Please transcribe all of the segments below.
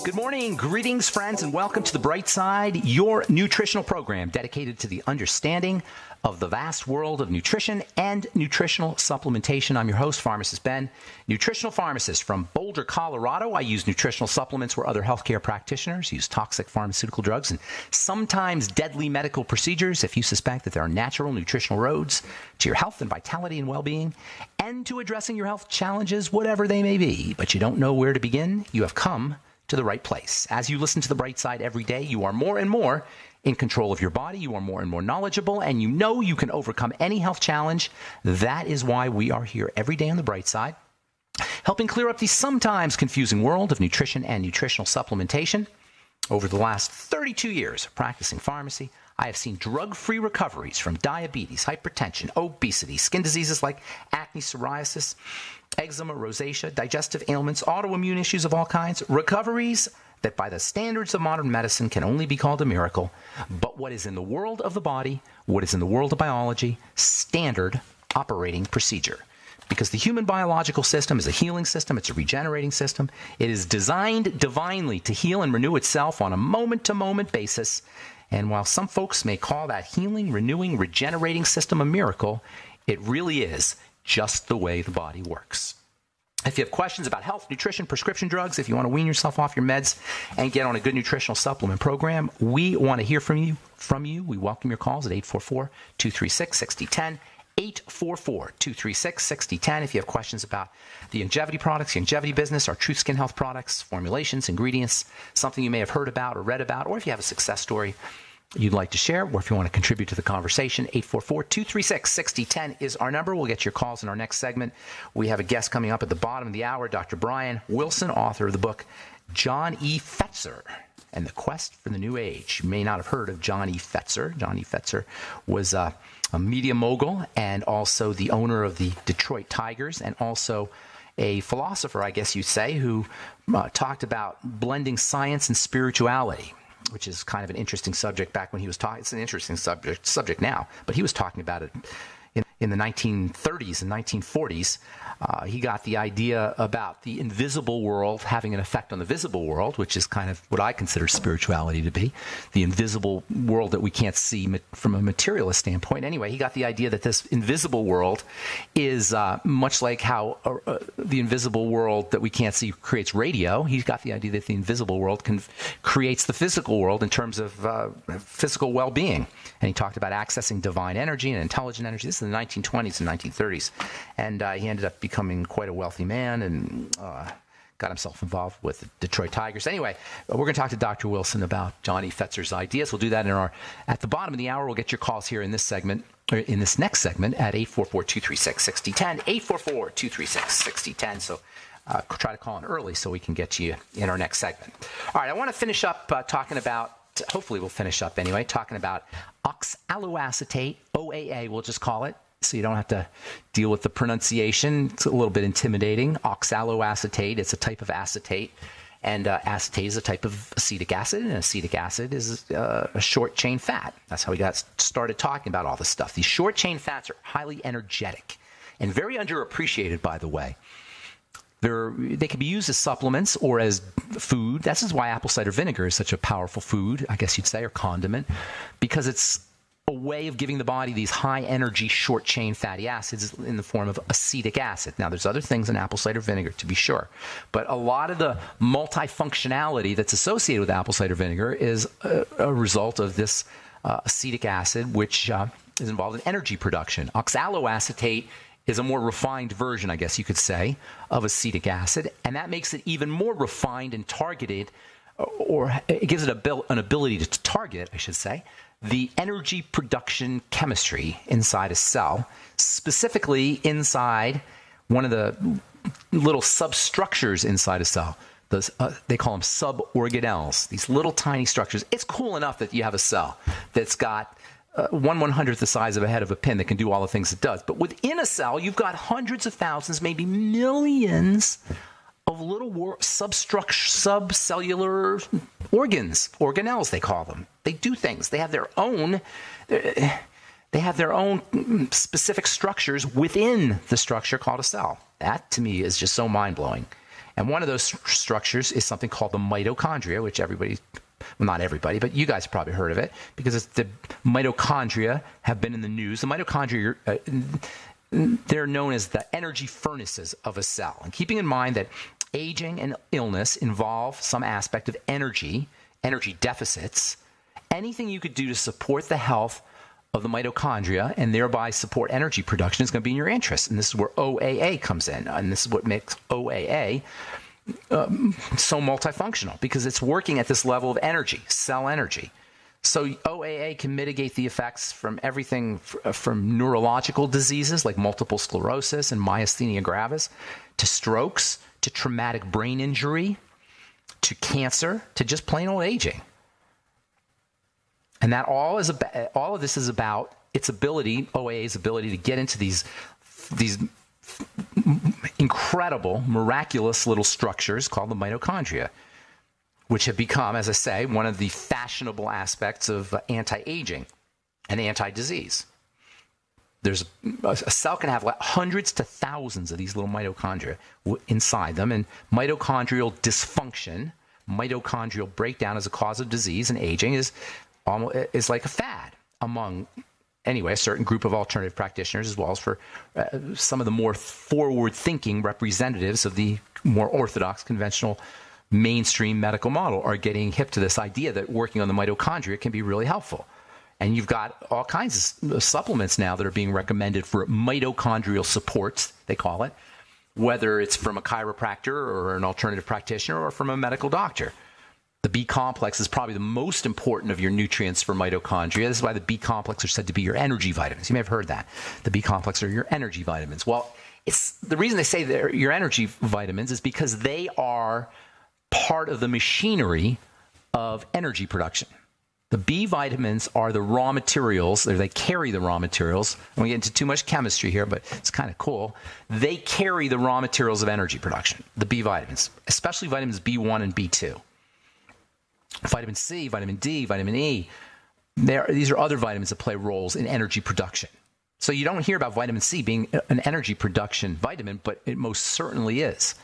Good morning, greetings, friends, and welcome to The Bright Side, your nutritional program dedicated to the understanding of the vast world of nutrition and nutritional supplementation. I'm your host, Pharmacist Ben, nutritional pharmacist from Boulder, Colorado. I use nutritional supplements where other healthcare practitioners use toxic pharmaceutical drugs and sometimes deadly medical procedures. If you suspect that there are natural nutritional roads to your health and vitality and well-being and to addressing your health challenges, whatever they may be, but you don't know where to begin, you have come to the right place. As you listen to The Bright Side every day, you are more and more in control of your body. You are more and more knowledgeable, and you know you can overcome any health challenge. That is why we are here every day on The Bright Side, helping clear up the sometimes confusing world of nutrition and nutritional supplementation. Over the last 32 years of practicing pharmacy, I have seen drug-free recoveries from diabetes, hypertension, obesity, skin diseases like acne, psoriasis, eczema, rosacea, digestive ailments, autoimmune issues of all kinds, recoveries that by the standards of modern medicine can only be called a miracle. But what is in the world of the body, what is in the world of biology, standard operating procedure. Because the human biological system is a healing system, it's a regenerating system. It is designed divinely to heal and renew itself on a moment-to-moment basis. And while some folks may call that healing, renewing, regenerating system a miracle, it really is just the way the body works. If you have questions about health, nutrition, prescription drugs, if you want to wean yourself off your meds and get on a good nutritional supplement program, we want to hear from you. We welcome your calls at 844-236-6010. 844-236-6010. If you have questions about the longevity products, longevity business, our Truth Skin Health products, formulations, ingredients, something you may have heard about or read about, or if you have a success story you'd like to share, or if you want to contribute to the conversation, 844-236-6010 is our number. We'll get your calls in our next segment. We have a guest coming up at the bottom of the hour, Dr. Brian Wilson, author of the book John E. Fetzer and the Quest for the New Age. You may not have heard of John E. Fetzer. John E. Fetzer was a media mogul and also the owner of the Detroit Tigers, and also a philosopher, I guess you'd say, who talked about blending science and spirituality, which is kind of an interesting subject back when he was talking. It's an interesting subject now, but he was talking about it in the 1930s and 1940s. He got the idea about the invisible world having an effect on the visible world, which is kind of what I consider spirituality to be, the invisible world that we can't see from a materialist standpoint. Anyway, he got the idea that this invisible world is much like how the invisible world that we can't see creates radio. He's got the idea that the invisible world creates the physical world in terms of physical well-being. And he talked about accessing divine energy and intelligent energy. This is in the 1920s and 1930s. And he ended up becoming quite a wealthy man and got himself involved with the Detroit Tigers. Anyway, we're going to talk to Dr. Wilson about John E. Fetzer's ideas. We'll do that at the bottom of the hour. We'll get your calls here in this segment, or in this next segment, at 844-236-6010, 844-236-6010. So try to call in early so we can get you in our next segment. All right, I want to finish up talking about, hopefully we'll finish up anyway, talking about oxaloacetate, OAA, we'll just call it, so you don't have to deal with the pronunciation. It's a little bit intimidating. Oxaloacetate, it's a type of acetate, and acetate is a type of acetic acid, and acetic acid is a short-chain fat. That's how we got started talking about all this stuff. These short-chain fats are highly energetic and very underappreciated, by the way. They can be used as supplements or as food. This is why apple cider vinegar is such a powerful food, I guess you'd say, or condiment, because it's a way of giving the body these high-energy, short-chain fatty acids in the form of acetic acid. Now, there's other things in apple cider vinegar, to be sure, but a lot of the multifunctionality that's associated with apple cider vinegar is a result of this acetic acid, which is involved in energy production. Oxaloacetate is a more refined version, I guess you could say, of acetic acid, and that makes it even more refined and targeted, or it gives it an ability to target, I should say, the energy production chemistry inside a cell, specifically inside one of the little substructures inside a cell. They call them suborganelles, these little tiny structures. It's cool enough that you have a cell that's got 1/100th the size of a head of a pin that can do all the things it does. But within a cell, you've got hundreds of thousands, maybe millions of little subcellular organs, organelles they call them. They do things. They have their own specific structures within the structure called a cell. That, to me, is just so mind-blowing. And one of those structures is something called the mitochondria, which everybody, well, not everybody, but you guys have probably heard of it, because the mitochondria have been in the news. The mitochondria, they're known as the energy furnaces of a cell. And keeping in mind that aging and illness involve some aspect of energy deficits, anything you could do to support the health of the mitochondria and thereby support energy production is going to be in your interest. And this is where OAA comes in. And this is what makes OAA so multifunctional, because it's working at this level of energy, cell energy. So OAA can mitigate the effects from everything from neurological diseases like multiple sclerosis and myasthenia gravis, to strokes, to traumatic brain injury, to cancer, to just plain old aging. And that all of this is about its ability, OAA's ability, to get into these incredible, miraculous little structures called the mitochondria, which have become, as I say, one of the fashionable aspects of anti-aging and anti-disease. There's a cell can have hundreds to thousands of these little mitochondria inside them, and mitochondrial dysfunction, mitochondrial breakdown as a cause of disease and aging is like a fad among, anyway, a certain group of alternative practitioners, as well as for some of the more forward-thinking representatives of the more orthodox, conventional, mainstream medical model are getting hip to this idea that working on the mitochondria can be really helpful. And you've got all kinds of supplements now that are being recommended for mitochondrial supports, they call it, whether it's from a chiropractor or an alternative practitioner or from a medical doctor. The B complex is probably the most important of your nutrients for mitochondria. This is why the B complex are said to be your energy vitamins. You may have heard that. The B complex are your energy vitamins. Well, it's the reason they say they're your energy vitamins is because they are part of the machinery of energy production. The B vitamins are the raw materials, or they carry the raw materials. I won't get into too much chemistry here, but it's kind of cool. They carry the raw materials of energy production, the B vitamins, especially vitamins B1 and B2. Vitamin C, vitamin D, vitamin E, these are other vitamins that play roles in energy production. So you don't hear about vitamin C being an energy production vitamin, but it most certainly is.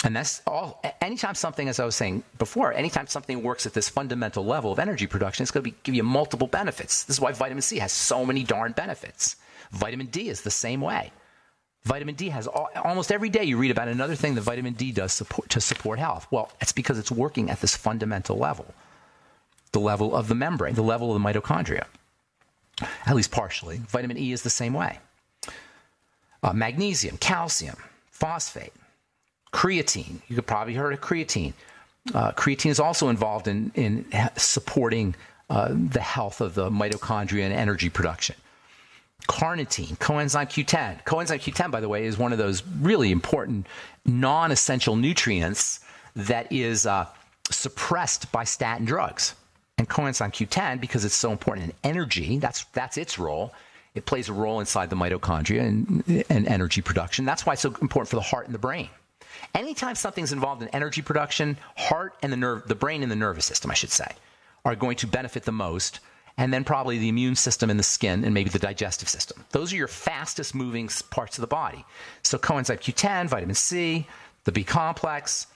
And that's all. Anytime something, as I was saying before, anytime something works at this fundamental level of energy production, it's going to give you multiple benefits. This is why vitamin C has so many darn benefits. Vitamin D is the same way. Vitamin D has almost every day you read about another thing that vitamin D does to support health. Well, it's because it's working at this fundamental level, the level of the membrane, the level of the mitochondria, at least partially. Vitamin E is the same way. Magnesium, calcium, phosphate, creatine. You could probably heard of creatine. Creatine is also involved in supporting the health of the mitochondria and energy production. Carnitine, coenzyme Q10. Coenzyme Q10, by the way, is one of those really important non-essential nutrients that is suppressed by statin drugs. And coenzyme Q10, because it's so important in energy, that's its role. It plays a role inside the mitochondria and energy production. That's why it's so important for the heart and the brain. Anytime something's involved in energy production, heart and the brain and the nervous system, I should say, are going to benefit the most. And then probably the immune system and the skin and maybe the digestive system. Those are your fastest moving parts of the body. So coenzyme Q10, vitamin C, the B complex,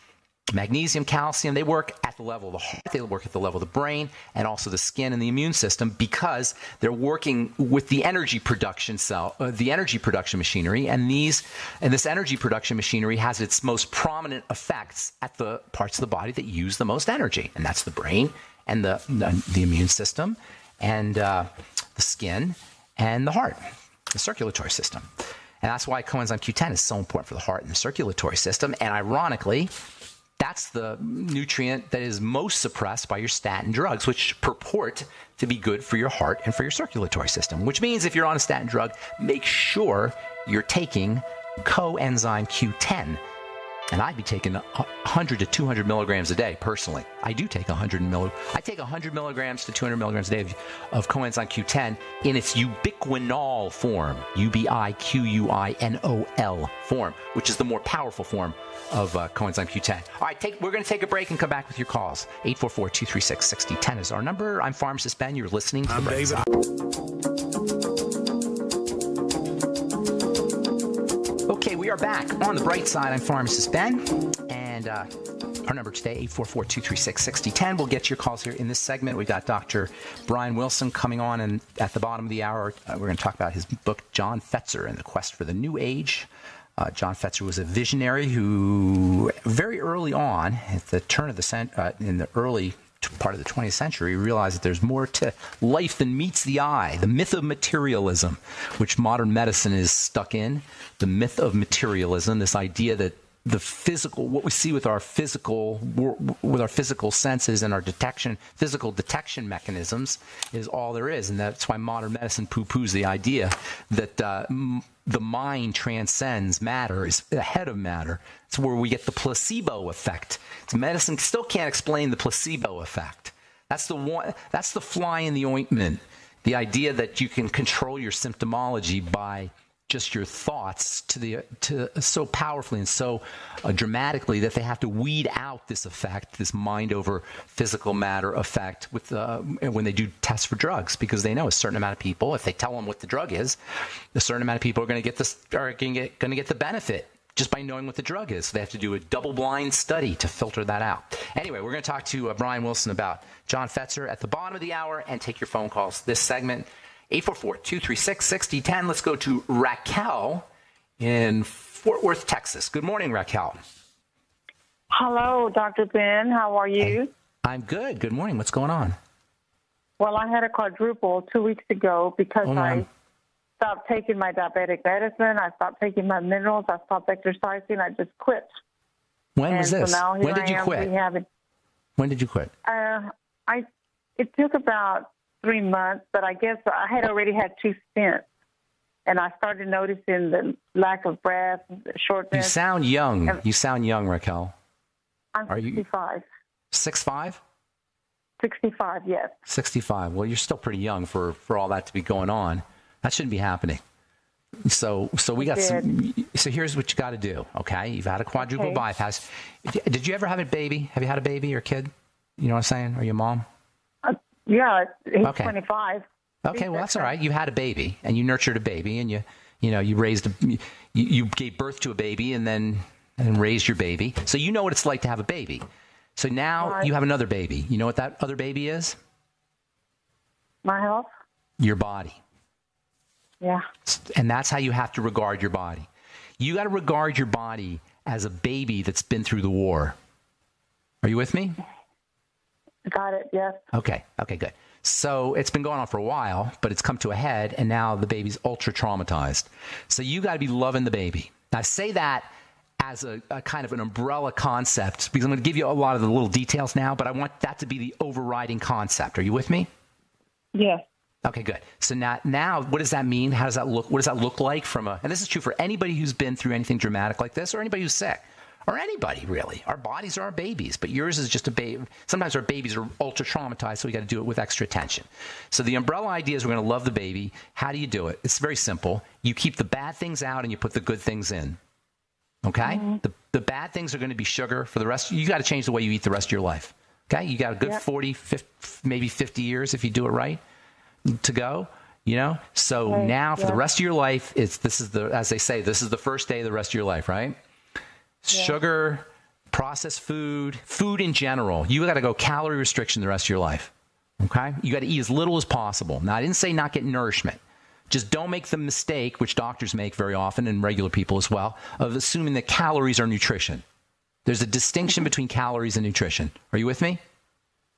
magnesium, calcium, they work at the level of the heart, they work at the level of the brain, and also the skin and the immune system, because they're working with the energy production the energy production machinery, and this energy production machinery has its most prominent effects at the parts of the body that use the most energy, and that's the brain and the immune system, and the skin, and the heart, the circulatory system. And that's why coenzyme Q10 is so important for the heart and the circulatory system. And ironically, that's the nutrient that is most suppressed by your statin drugs, which purport to be good for your heart and for your circulatory system. Which means if you're on a statin drug, make sure you're taking coenzyme Q10. And I'd be taking 100 to 200 milligrams a day, personally. I do take 100 milligrams to 200 milligrams a day of coenzyme Q10 in its ubiquinol form, ubiquinol form, which is the more powerful form of coenzyme Q10. All right, we're going to take a break and come back with your calls. 844-236-6010 is our number. I'm Pharmacist Ben. You're listening to The Bright Side. Okay, we are are back on the bright side. I'm Pharmacist Ben, and our number today, 844-236-6010. We'll get your calls here in this segment. We've got Dr. Brian Wilson coming on, and at the bottom of the hour, we're going to talk about his book, John Fetzer and the Quest for the New Age. John Fetzer was a visionary who, very early on, at the turn of the in the early part of the 20th century, realized that there's more to life than meets the eye. The myth of materialism, which modern medicine is stuck in. The myth of materialism, this idea that the physical, what we see with our physical senses and our physical detection mechanisms, is all there is, and that's why modern medicine poo-poos the idea that the mind transcends matter, is ahead of matter. It's where we get the placebo effect. So medicine still can't explain the placebo effect. That's the one. That's the fly in the ointment. The idea that you can control your symptomology by just your thoughts to so powerfully and so dramatically that they have to weed out this effect, this mind over physical matter effect, with when they do tests for drugs, because they know a certain amount of people, if they tell them what the drug is, a certain amount of people are going to get the benefit just by knowing what the drug is. So they have to do a double-blind study to filter that out. Anyway, we're going to talk to Brian Wilson about John Fetzer at the bottom of the hour and take your phone calls. This segment, 844-236-6010. Let's go to Raquel in Fort Worth, Texas. Good morning, Raquel. Hello, Dr. Ben. How are you? Hey, I'm good. Good morning. What's going on? Well, I had a quadruple 2 weeks ago because I stopped taking my diabetic medicine. I stopped taking my minerals. I stopped exercising. I just quit. When was this? So now when did you quit? When did you quit? It took about 3 months, but I guess I had already had 2 stents, and I started noticing the lack of breath, shortness. You sound young. You sound young, Raquel. I'm 65. 6'5"? 65, yes. 65. Well, you're still pretty young for all that to be going on. That shouldn't be happening. So we got so here's what you got to do, okay? You've had a quadruple bypass. Did you ever have a baby? Have you had a baby or a kid? You know what I'm saying? Or your mom? Yeah, he's 25. Okay, well, that's all right. You had a baby, and you nurtured a baby, and you raised you gave birth to a baby, and raised your baby. So you know what it's like to have a baby. So now you have another baby. You know what that other baby is? My health? Your body. Yeah. And that's how you have to regard your body. You got to regard your body as a baby that's been through the war. Are you with me? Got it, yes. Okay, good. So it's been going on for a while, but it's come to a head, and now the baby's ultra traumatized. So you got to be loving the baby. Now, I say that as a kind of an umbrella concept, because I'm going to give you a lot of the little details now, but I want that to be the overriding concept. Are you with me? Yes. Okay, good. So now, what does that mean? How does that look? What does that look like and this is true for anybody who's been through anything dramatic like this, or anybody who's sick, or anybody really. Our bodies are our babies, but yours is just a baby. Sometimes our babies are ultra traumatized, so we got to do it with extra attention. So the umbrella idea is we're going to love the baby. How do you do it? It's very simple. You keep the bad things out and you put the good things in. Okay? Mm-hmm. The bad things are going to be sugar for the rest. You got to change the way you eat the rest of your life. Okay? You got a good 40, 50, maybe 50 years if you do it right to go. So now for the rest of your life, as they say, this is the first day of the rest of your life, right? Yeah. Sugar, processed food in general. You got to go calorie restriction the rest of your life. Okay? You got to eat as little as possible. Now, I didn't say not get nourishment. Just don't make the mistake, which doctors make very often and regular people as well, of assuming that calories are nutrition. There's a distinction between calories and nutrition. Are you with me?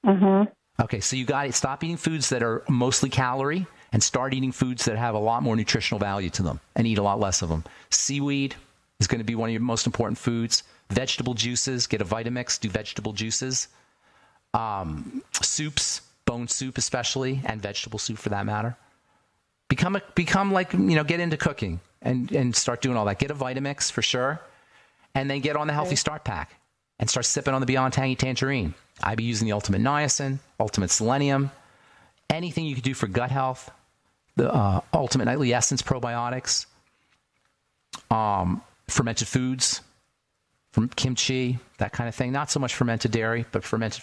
Mm-hmm. Okay, so you got to stop eating foods that are mostly calorie and start eating foods that have a lot more nutritional value to them and eat a lot less of them. Seaweed is going to be one of your most important foods. Vegetable juices, get a Vitamix, do vegetable juices. Soups, bone soup especially, and vegetable soup for that matter. Become like, get into cooking and start doing all that. Get a Vitamix for sure, and then get on the Healthy Start Pack and start sipping on the Beyond Tangy Tangerine. I'd be using the Ultimate Niacin, Ultimate Selenium, anything you could do for gut health, the Ultimate Nightly Essence probiotics, fermented foods, from kimchi, that kind of thing. Not so much fermented dairy, but fermented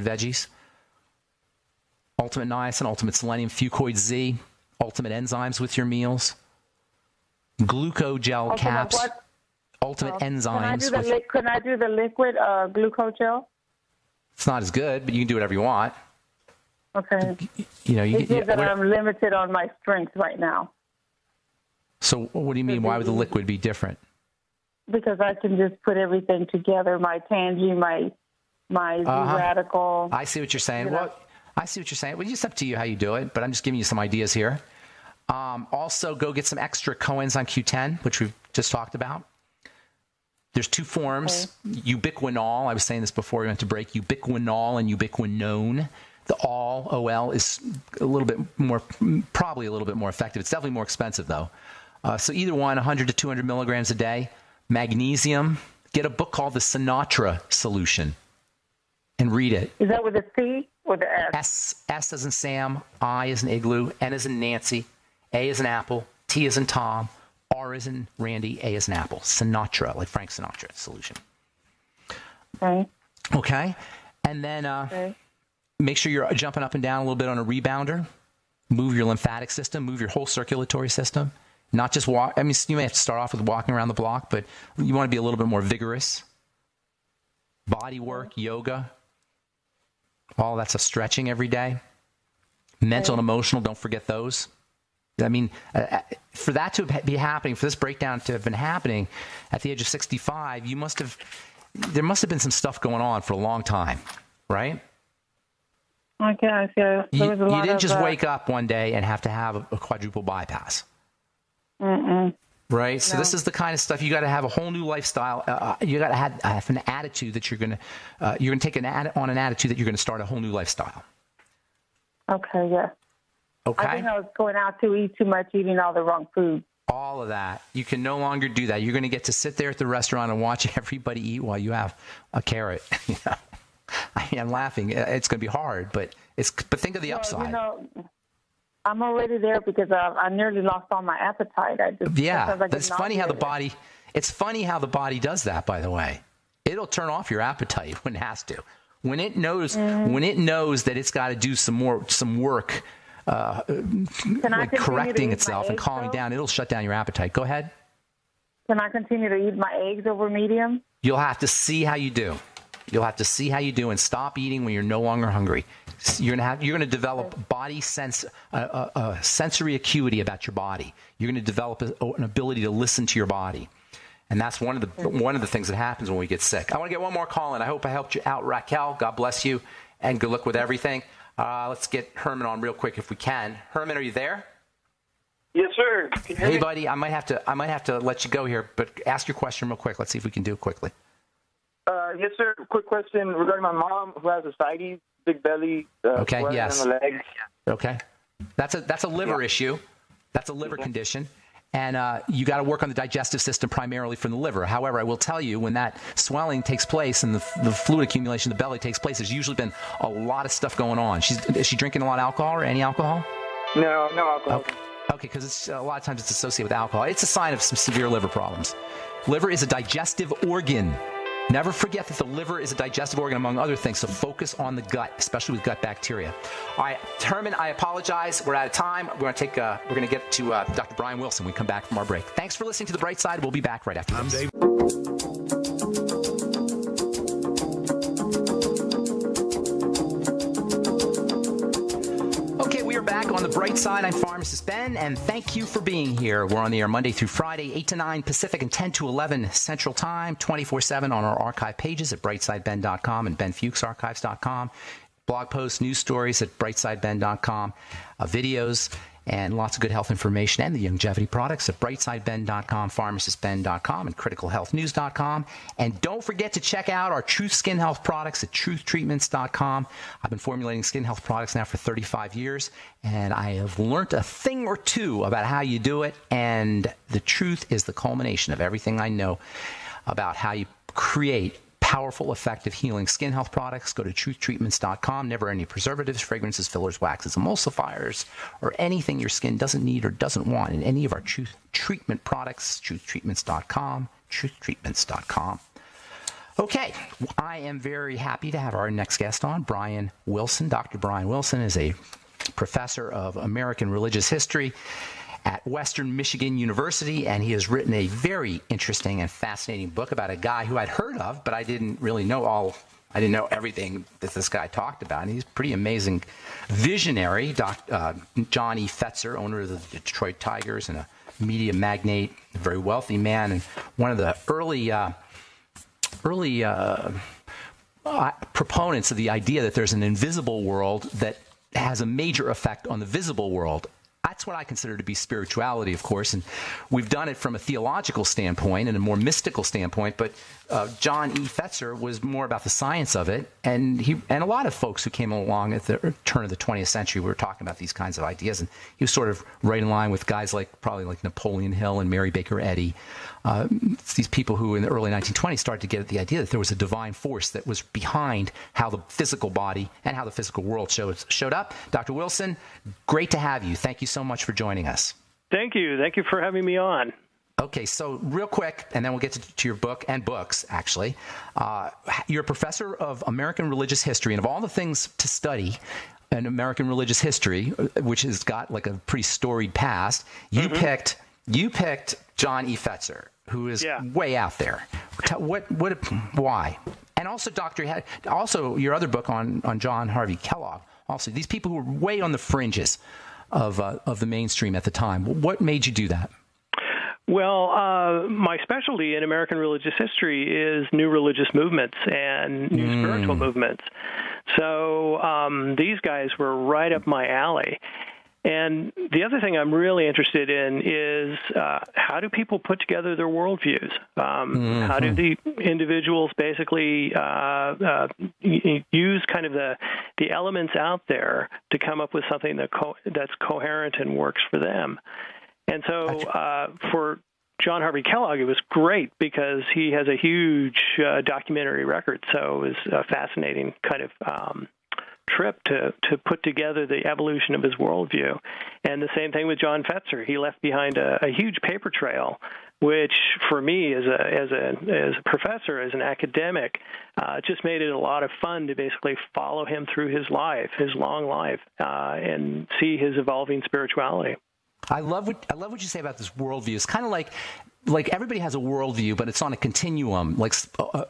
veggies. Ultimate Niacin, Ultimate Selenium, Fucoid Z, Ultimate Enzymes with your meals, glucogel caps. ultimate enzymes. Can I do the liquid glucose gel? It's not as good, but you can do whatever you want. Okay. It's just that I'm limited on my strength right now. So what do you mean? Why would the liquid be different? Because I can just put everything together, my Tangy, my Z-Radical. I see what you're saying. Well, I see what you're saying. Well, it's up to you how you do it, but I'm just giving you some ideas here. Also, go get some extra coenzyme Q10, which we've just talked about. There's two forms, ubiquinol. I was saying this before we went to break. Ubiquinol and ubiquinone. The OL is a little bit more, probably a little bit more effective. It's definitely more expensive, though. So either one, 100 to 200 milligrams a day. Magnesium. Get a book called The Sinatra Solution and read it. Is that with a C or the S? S as in Sam, I as in Igloo, N as in Nancy, A as in Apple, T as in Tom, R as in Randy, A as in Apple. Sinatra, like Frank Sinatra Solution. Okay. And then make sure you're jumping up and down a little bit on a rebounder. Move your lymphatic system. Move your whole circulatory system. Not just walk. I mean, you may have to start off with walking around the block, but you want to be a little bit more vigorous. Body work, yoga. All that's a stretching every day. Mental and emotional, don't forget those. I mean, for that to be happening, for this breakdown to have been happening at the age of 65, there must have been some stuff going on for a long time, right? Okay, so you didn't just wake up one day and have to have a quadruple bypass. Right? So this is the kind of stuff you got to have a whole new lifestyle. You got to have an attitude that you're going to take an attitude that you're going to start a whole new lifestyle. Okay, yeah. Okay. I think I was going out to eat too much, eating all the wrong food. All of that. You can no longer do that. You're going to get to sit there at the restaurant and watch everybody eat while you have a carrot. I mean, I'm laughing. It's going to be hard, but think of the upside. I'm already there because I nearly lost all my appetite. That's funny how the body. It's funny how the body does that. By the way, it'll turn off your appetite when it has to. When it knows that it's got to do some work, like correcting itself and calming down, it'll shut down your appetite. Go ahead. Can I continue to eat my eggs over medium? You'll have to see how you do. You'll have to see how you do and stop eating when you're no longer hungry. You're going to develop body sensory acuity about your body. You're going to develop an ability to listen to your body, and that's one of the things that happens when we get sick. I want to get one more call in. I hope I helped you out, Raquel. God bless you, and good luck with everything. Let's get Herman on real quick if we can. Herman, are you there? Yes, sir. Can you hear me? Buddy, I might have to let you go here, but ask your question real quick. Let's see if we can do it quickly. Yes, sir. Quick question regarding my mom who has ascites, big belly, okay, yes. on the legs. Okay, that's a liver issue. That's a liver condition, and you got to work on the digestive system primarily from the liver. However, I will tell you, when that swelling takes place and the fluid accumulation in the belly takes place, there's usually been a lot of stuff going on. Is she drinking a lot of alcohol or any alcohol? No alcohol. Okay, because a lot of times it's associated with alcohol. It's a sign of some severe liver problems. Liver is a digestive organ. Never forget that the liver is a digestive organ, among other things, so focus on the gut, especially with gut bacteria. All right, Herman, I apologize. We're out of time. We're going to get to Dr. Brian Wilson when we come back from our break. Thanks for listening to The Bright Side. We'll be back right after this. We are back on The Bright Side. I'm Pharmacist Ben, and thank you for being here. We're on the air Monday through Friday, 8 to 9 Pacific and 10 to 11 Central Time, 24/7 on our archive pages at brightsideben.com and benfuchsarchives.com. Blog posts, news stories at brightsideben.com, videos, and lots of good health information and the longevity products at brightsideben.com, pharmacistben.com, and criticalhealthnews.com. And don't forget to check out our Truth Skin Health products at truthtreatments.com. I've been formulating skin health products now for 35 years, and I have learned a thing or two about how you do it, and the truth is the culmination of everything I know about how you create powerful, effective, healing skin health products. Go to truthtreatments.com. Never any preservatives, fragrances, fillers, waxes, emulsifiers, or anything your skin doesn't need or doesn't want in any of our Truth Treatment products. Truthtreatments.com. Truthtreatments.com. Okay, I am very happy to have our next guest on, Brian Wilson. Dr. Brian Wilson is a professor of American religious history at Western Michigan University, and he has written a very interesting and fascinating book about a guy who I'd heard of, but I didn't really know I didn't know everything that this guy talked about. And he's a pretty amazing visionary, John E. Fetzer, owner of the Detroit Tigers and a media magnate, a very wealthy man, and one of the early proponents of the idea that there's an invisible world that has a major effect on the visible world. That's what I consider to be spirituality, of course, and we've done it from a theological standpoint and a more mystical standpoint, but John E. Fetzer was more about the science of it, and a lot of folks who came along at the turn of the 20th century were talking about these kinds of ideas, and he was sort of right in line with guys probably like Napoleon Hill and Mary Baker Eddy, these people who in the early 1920s started to get the idea that there was a divine force that was behind how the physical body and how the physical world showed up. Dr. Wilson, great to have you. Thank you so much for joining us. Thank you. Thank you for having me on. Okay, so real quick, and then we'll get to your book and books, actually. You're a professor of American religious history, and of all the things to study in American religious history, which has got like a pretty storied past, you picked John E. Fetzer, who is way out there. Why? And also, also your other book on John Harvey Kellogg. Also, these people who were way on the fringes of the mainstream at the time. What made you do that? Well, my specialty in American religious history is new religious movements and new spiritual movements. So these guys were right up my alley. And the other thing I'm really interested in is how do people put together their worldviews? How do the individuals basically use kind of the elements out there to come up with something that's coherent and works for them? And so for John Harvey Kellogg, it was great because he has a huge documentary record. So it was a fascinating kind of trip to put together the evolution of his worldview. And the same thing with John Fetzer. He left behind a huge paper trail, which for me as a professor, as an academic, just made it a lot of fun to basically follow him through his life, his long life, and see his evolving spirituality. I love what you say about this worldview. It's kind of like everybody has a worldview, but it's on a continuum, like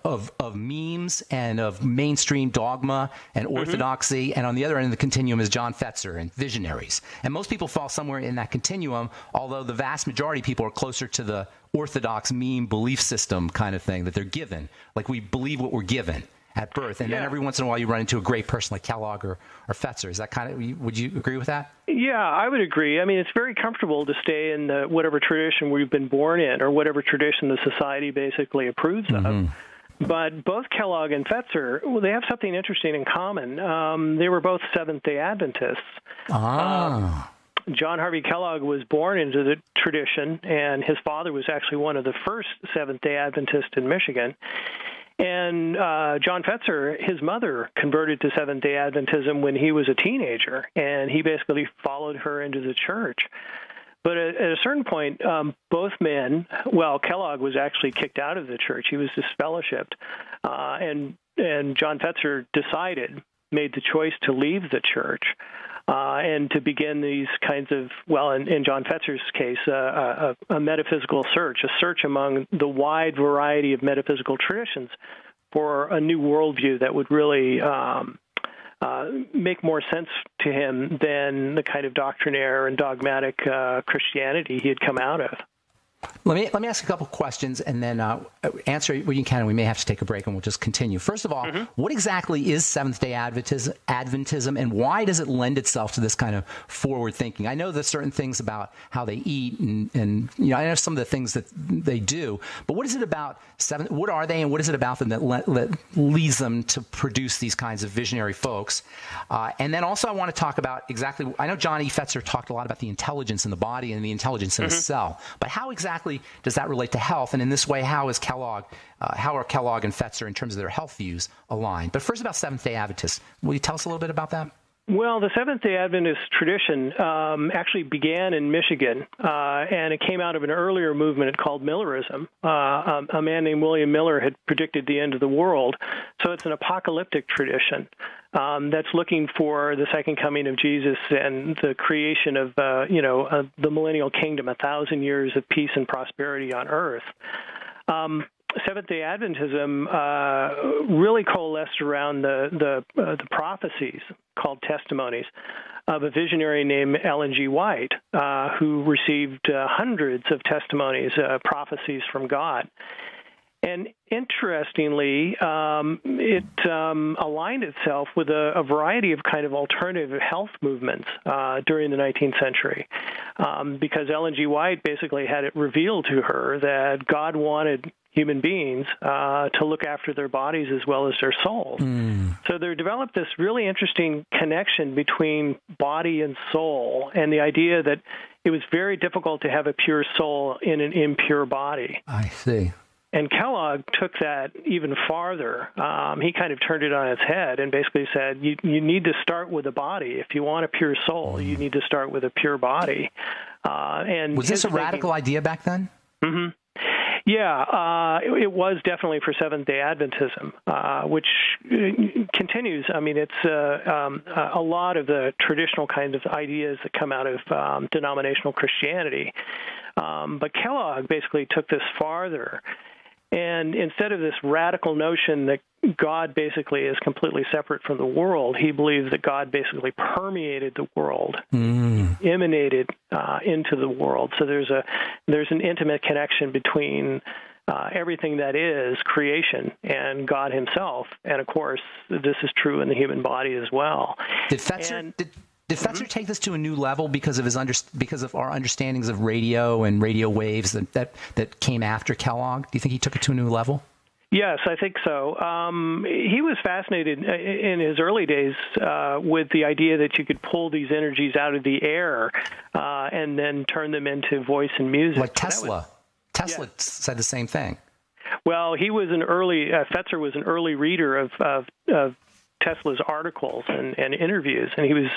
of memes and of mainstream dogma and orthodoxy. And on the other end of the continuum is John Fetzer and visionaries. And most people fall somewhere in that continuum, although the vast majority of people are closer to the orthodox meme belief system kind of thing that they're given. Like we believe what we're given at birth, and then every once in a while you run into a great person like Kellogg or Fetzer. Is that kind of, would you agree with that? Yeah, I would agree. I mean, it's very comfortable to stay in whatever tradition we've been born in or whatever tradition the society basically approves of. But both Kellogg and Fetzer, well, they have something interesting in common. They were both Seventh-day Adventists. John Harvey Kellogg was born into the tradition, and his father was actually one of the first Seventh-day Adventists in Michigan. And John Fetzer, his mother, converted to Seventh-day Adventism when he was a teenager, and he basically followed her into the church. But at a certain point, both men, well, Kellogg was actually kicked out of the church. He was disfellowshipped. And John Fetzer made the choice to leave the church and to begin these kinds of, well, in John Fetzer's case, a metaphysical search, a search among the wide variety of metaphysical traditions for a new worldview that would really make more sense to him than the kind of doctrinaire and dogmatic Christianity he had come out of. Let me ask a couple questions and then answer what you can, and we may have to take a break and we'll just continue. First of all, what exactly is Seventh-day Adventism, and why does it lend itself to this kind of forward thinking? I know there's certain things about how they eat and I know some of the things that they do, but what is it about what are they and what is it about them that leads them to produce these kinds of visionary folks? And then also I want to talk about exactly, I know John E. Fetzer talked a lot about the intelligence in the body and the intelligence in a cell, but how exactly does that relate to health? And in this way, how are Kellogg and Fetzer in terms of their health views aligned? But first about Seventh-day Adventists. Will you tell us a little bit about that? Well, the Seventh-day Adventist tradition actually began in Michigan, and it came out of an earlier movement called Millerism. A man named William Miller had predicted the end of the world, so it's an apocalyptic tradition that's looking for the second coming of Jesus and the creation of, the millennial kingdom, 1,000 years of peace and prosperity on earth. Seventh-day Adventism really coalesced around the prophecies called testimonies of a visionary named Ellen G. White, who received hundreds of testimonies, prophecies from God. And interestingly, it aligned itself with a variety of kind of alternative health movements during the 19th century, because Ellen G. White basically had it revealed to her that God wanted human beings to look after their bodies as well as their souls. So there developed this really interesting connection between body and soul, and the idea that it was very difficult to have a pure soul in an impure body. I see. And Kellogg took that even farther. He kind of turned it on its head and basically said, you need to start with a body. If you want a pure soul, you need to start with a pure body. And was this a radical idea back then? Mm-hmm. Yeah, it was definitely for Seventh-day Adventism, which continues. I mean, it's a lot of the traditional kind of ideas that come out of denominational Christianity. But Kellogg basically took this farther. And instead of this radical notion that God basically is completely separate from the world, he believes that God basically permeated the world, emanated into the world. So there's an intimate connection between everything that is creation and God himself. And, of course, this is true in the human body as well. Did Fetzer take this to a new level because of our understandings of radio and radio waves that came after Kellogg? Do you think he took it to a new level? Yes, I think so. He was fascinated in his early days with the idea that you could pull these energies out of the air and then turn them into voice and music. Like Tesla. Tesla said the same thing. Well, he was Fetzer was an early reader of Tesla's articles and interviews, and he was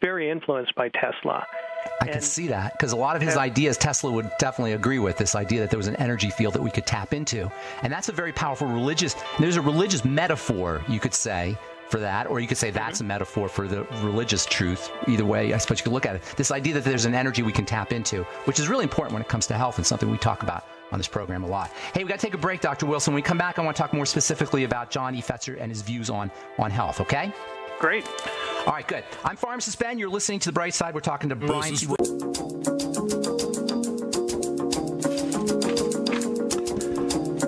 very influenced by Tesla. I can see that, because a lot of his ideas Tesla would definitely agree with, this idea that there was an energy field that we could tap into. And that's a very powerful there's a religious metaphor, you could say, for that, or you could say that's a metaphor for the religious truth. Either way, I suppose you could look at it. This idea that there's an energy we can tap into, which is really important when it comes to health and something we talk about on this program a lot. Hey, we got to take a break, Dr. Wilson. When we come back, I want to talk more specifically about John E. Fetzer and his views on health, okay? Great. All right, good. I'm Pharmacist Ben. You're listening to The Bright Side. We're talking to Brian C.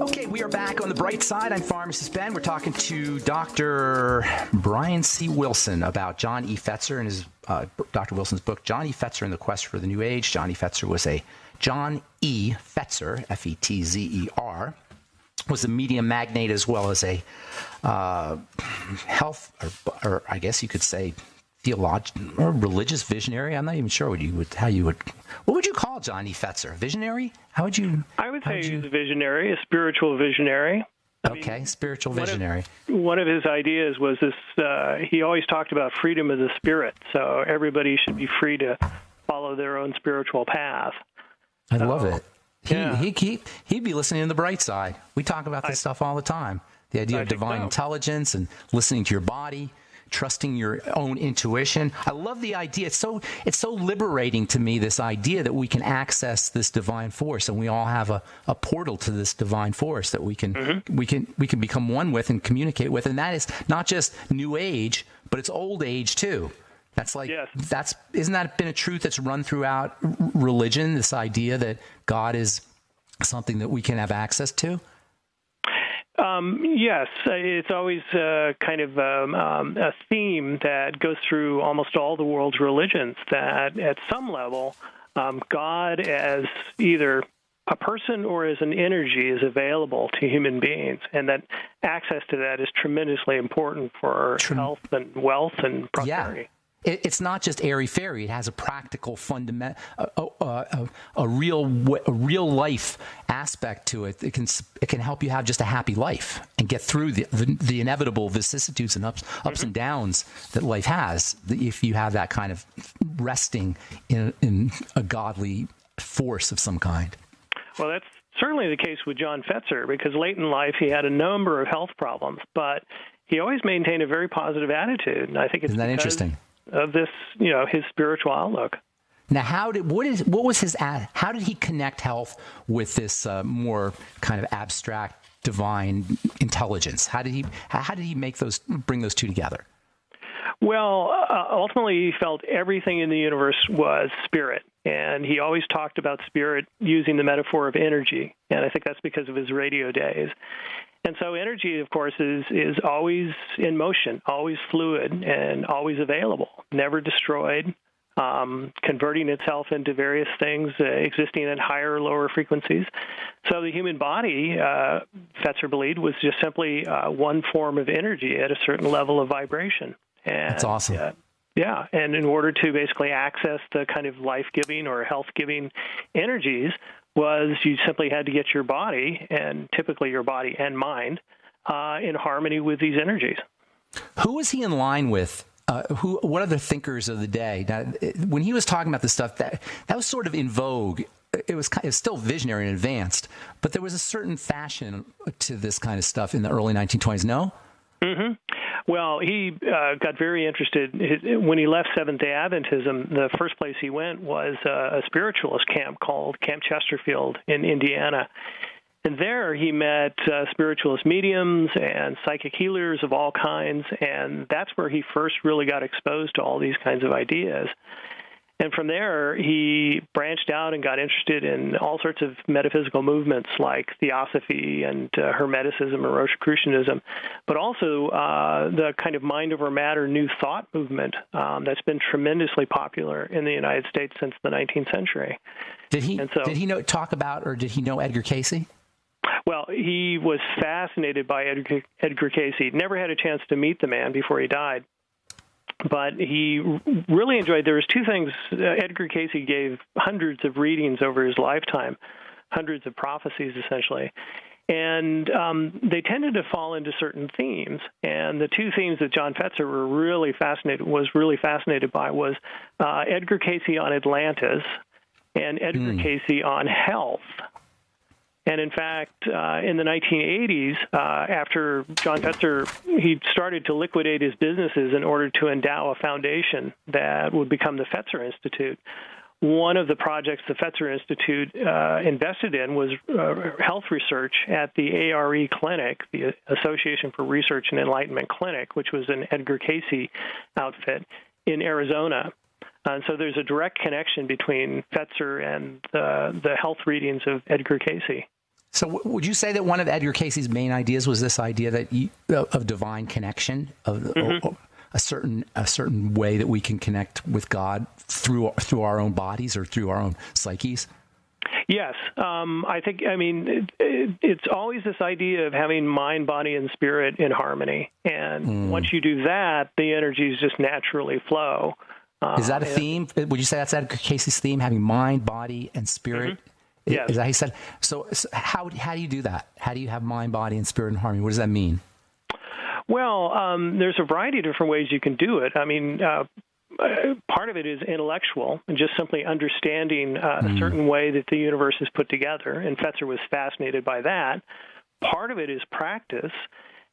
Okay, we are back on The Bright Side. I'm Pharmacist Ben. We're talking to Dr. Brian C. Wilson about John E. Fetzer and his Dr. Wilson's book, John E. Fetzer and the Quest for the New Age. John E. Fetzer was John E. Fetzer, F-E-T-Z-E-R, was a media magnate as well as a health, or I guess you could say theologian or religious visionary. I'm not even sure what would you call John E. Fetzer? Visionary? I would say he's a visionary, a spiritual visionary. Spiritual visionary. One of his ideas was this, he always talked about freedom of the spirit, so everybody should be free to follow their own spiritual path. I love it. He'd be listening to The Bright Side. We talk about this stuff all the time. The idea of divine intelligence and listening to your body, trusting your own intuition. I love the idea. It's so liberating to me, this idea that we can access this divine force, and we all have a portal to this divine force that we can become one with and communicate with. And that is not just New Age, but it's old age too. Isn't that been a truth that's run throughout religion, this idea that God is something that we can have access to? Yes, it's always kind of a theme that goes through almost all the world's religions, that at some level, God as either a person or as an energy is available to human beings, and that access to that is tremendously important for health and wealth and prosperity. It's not just airy-fairy. It has a practical, fundamental, a real life aspect to it. It can help you have just a happy life and get through the inevitable vicissitudes and ups and downs that life has. If you have that kind of resting in a godly force of some kind. Well, that's certainly the case with John Fetzer, because late in life he had a number of health problems, but he always maintained a very positive attitude, and I think it's Isn't that interesting? Of this, his spiritual outlook. Now, how did he connect health with this more kind of abstract divine intelligence? How did he bring those two together? Well, ultimately, he felt everything in the universe was spirit, and he always talked about spirit using the metaphor of energy, and I think that's because of his radio days. And so energy, of course, is always in motion, always fluid, and always available, never destroyed, converting itself into various things existing at higher or lower frequencies. So the human body, Fetzer believed, was just simply one form of energy at a certain level of vibration. And, that's awesome. Yeah, and in order to basically access the kind of life-giving or health-giving energies, you simply had to get your body, and typically your body and mind, in harmony with these energies. Who was he in line with? What other thinkers of the day? Now, when he was talking about this stuff, that was sort of in vogue. It was still visionary and advanced, but there was a certain fashion to this kind of stuff in the early 1920s, no? Mm-hmm. Well, he got very interested. When he left Seventh-day Adventism, the first place he went was a spiritualist camp called Camp Chesterfield in Indiana. And there he met spiritualist mediums and psychic healers of all kinds, and that's where he first really got exposed to all these kinds of ideas. And from there, he branched out and got interested in all sorts of metaphysical movements like Theosophy and Hermeticism and Rosicrucianism, but also the kind of mind over matter new thought movement that's been tremendously popular in the United States since the 19th century. Did he know Edgar Cayce? Well, he was fascinated by Edgar Cayce. Never had a chance to meet the man before he died. But he really enjoyed, there was two things. Edgar Cayce gave hundreds of readings over his lifetime, hundreds of prophecies, essentially. And they tended to fall into certain themes. And the two themes that John Fetzer was really fascinated by was Edgar Cayce on Atlantis and Edgar Cayce on health. And in fact, in the 1980s, after John Fetzer, he started to liquidate his businesses in order to endow a foundation that would become the Fetzer Institute. One of the projects the Fetzer Institute invested in was health research at the ARE Clinic, the Association for Research and Enlightenment Clinic, which was an Edgar Cayce outfit in Arizona. And so there's a direct connection between Fetzer and the health readings of Edgar Cayce. So would you say that one of Edgar Cayce's main ideas was this idea that of divine connection, of a certain way that we can connect with God through our own bodies or through our own psyches? Yes. It's always this idea of having mind, body, and spirit in harmony. And once you do that, the energies just naturally flow. Is that a theme? Would you say that's Edgar Cayce's theme, having mind, body, and spirit? Mm-hmm. Yes. Is that how he said? So how do you do that? How do you have mind, body, and spirit in harmony? What does that mean? Well, there's a variety of different ways you can do it. I mean, part of it is intellectual, and just simply understanding a certain way that the universe is put together, and Fetzer was fascinated by that. Part of it is practice,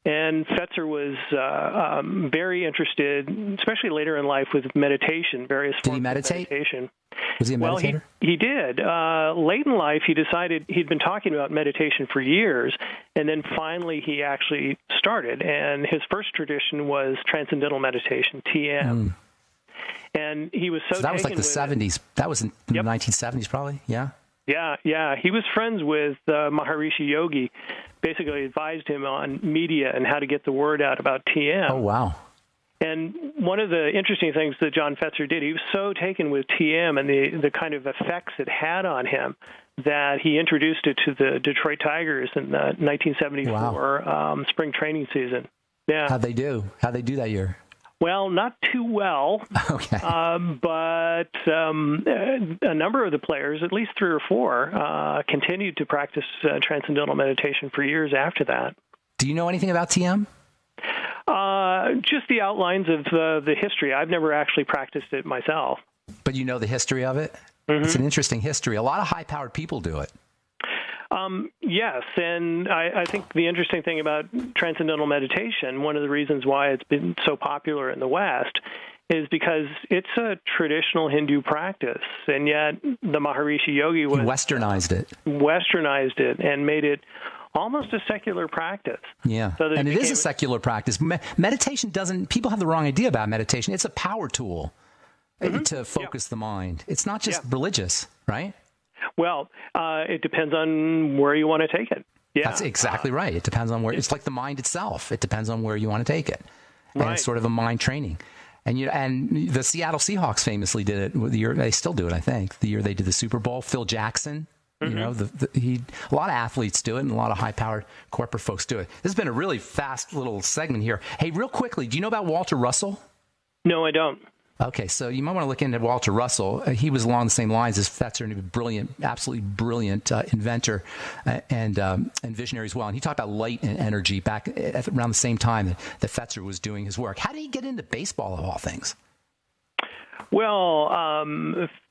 and Fetzer was very interested, especially later in life, with meditation, various forms of meditation. Was he a meditator? Well, he did. Late in life, he decided he'd been talking about meditation for years, and then finally he actually started. And his first tradition was transcendental meditation, TM. And he was so that was like the 70s. That was in the 1970s, probably. Yeah. Yeah. He was friends with Maharishi Yogi. Basically advised him on media and how to get the word out about TM. Oh, wow. And one of the interesting things that John Fetzer did, he was so taken with TM and the kind of effects it had on him that he introduced it to the Detroit Tigers in the 1974 spring training season. Yeah. How'd they do that year? Well, not too well. Okay. But a number of the players, at least 3 or 4, continued to practice transcendental meditation for years after that. Do you know anything about TM? Just the outlines of the history. I've never actually practiced it myself. But you know the history of it? Mm-hmm. It's an interesting history. A lot of high-powered people do it. Yes, and I think the interesting thing about transcendental meditation, one of the reasons why it's been so popular in the West, is because it's a traditional Hindu practice, and yet the Maharishi Yogi He westernized it and made it almost a secular practice. Yeah, so and it is a secular practice. Meditation doesn't, people have the wrong idea about meditation. It's a power tool to focus the mind. It's not just religious, right? Well, it depends on where you want to take it. Yeah, that's exactly right. It depends on where. It's like the mind itself. It depends on where you want to take it, and it's sort of a mind training. And the Seattle Seahawks famously did it. The year they still do it, I think. The year they did the Super Bowl, Phil Jackson. You know, a lot of athletes do it, and a lot of high-powered corporate folks do it. This has been a really fast little segment here. Hey, real quickly, do you know about Walter Russell? No, I don't. Okay, so you might want to look into Walter Russell. He was along the same lines as Fetzer, and he was brilliant, absolutely brilliant inventor and visionary as well. And he talked about light and energy back at around the same time that Fetzer was doing his work. How did he get into baseball, of all things? Well,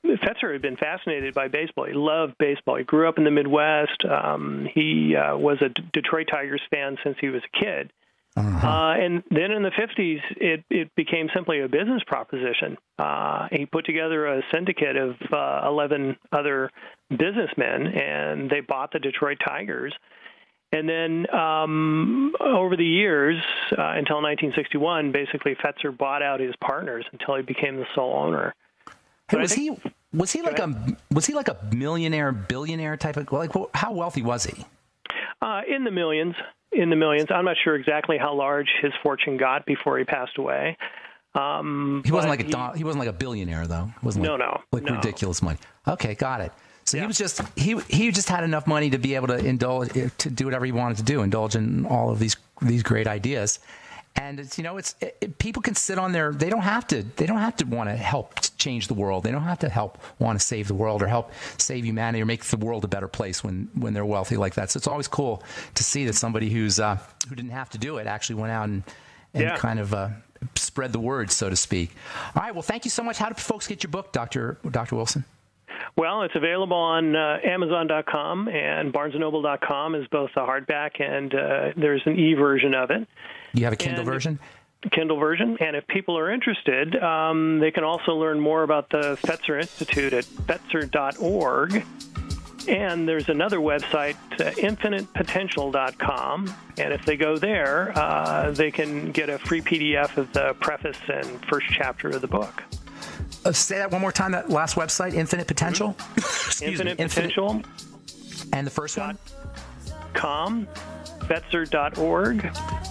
Fetzer had been fascinated by baseball. He loved baseball. He grew up in the Midwest. He was a Detroit Tigers fan since he was a kid. And then in the 50s, it became simply a business proposition. He put together a syndicate of 11 other businessmen, and they bought the Detroit Tigers. And then over the years, until 1961, basically Fetzer bought out his partners until he became the sole owner. Hey, was he like a millionaire, billionaire type of, like, how wealthy was he? In the millions. I'm not sure exactly how large his fortune got before he passed away. He wasn't like a billionaire, though. It wasn't ridiculous money. Okay, got it. So he was just he just had enough money to be able to indulge, to do whatever he wanted to do, indulge in all of these great ideas. And it's, people can sit on their, they don't have to want to help change the world. They don't have to want to save the world or help save humanity or make the world a better place when they're wealthy like that. So it's always cool to see that somebody who didn't have to do it actually went out and kind of spread the word, so to speak. All right. Well, thank you so much. How do folks get your book, Dr. Wilson? Well, it's available on Amazon.com, and BarnesandNoble.com is both a hardback and there's an e-version of it. You have a Kindle version? Kindle version. And if people are interested, they can also learn more about the Fetzer Institute at Fetzer.org. And there's another website, InfinitePotential.com. And if they go there, they can get a free PDF of the preface and first chapter of the book. Say that one more time, that last website, Infinite Potential? Infinite Potential. And the first one? Fetzer.org.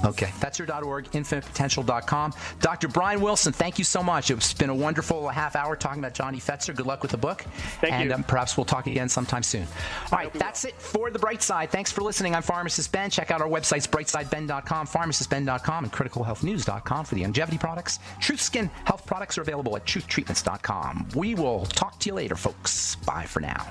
Okay, Fetzer.org, InfinitePotential.com. Dr. Brian Wilson, thank you so much. It's been a wonderful half hour talking about Johnny Fetzer. Good luck with the book. Thank you. And perhaps we'll talk again sometime soon. All right, that's it for The Bright Side. Thanks for listening. I'm Pharmacist Ben. Check out our websites, brightsideben.com, pharmacistben.com, and criticalhealthnews.com for the longevity products. Truth Skin Health products are available at truthtreatments.com. We will talk to you later, folks. Bye for now.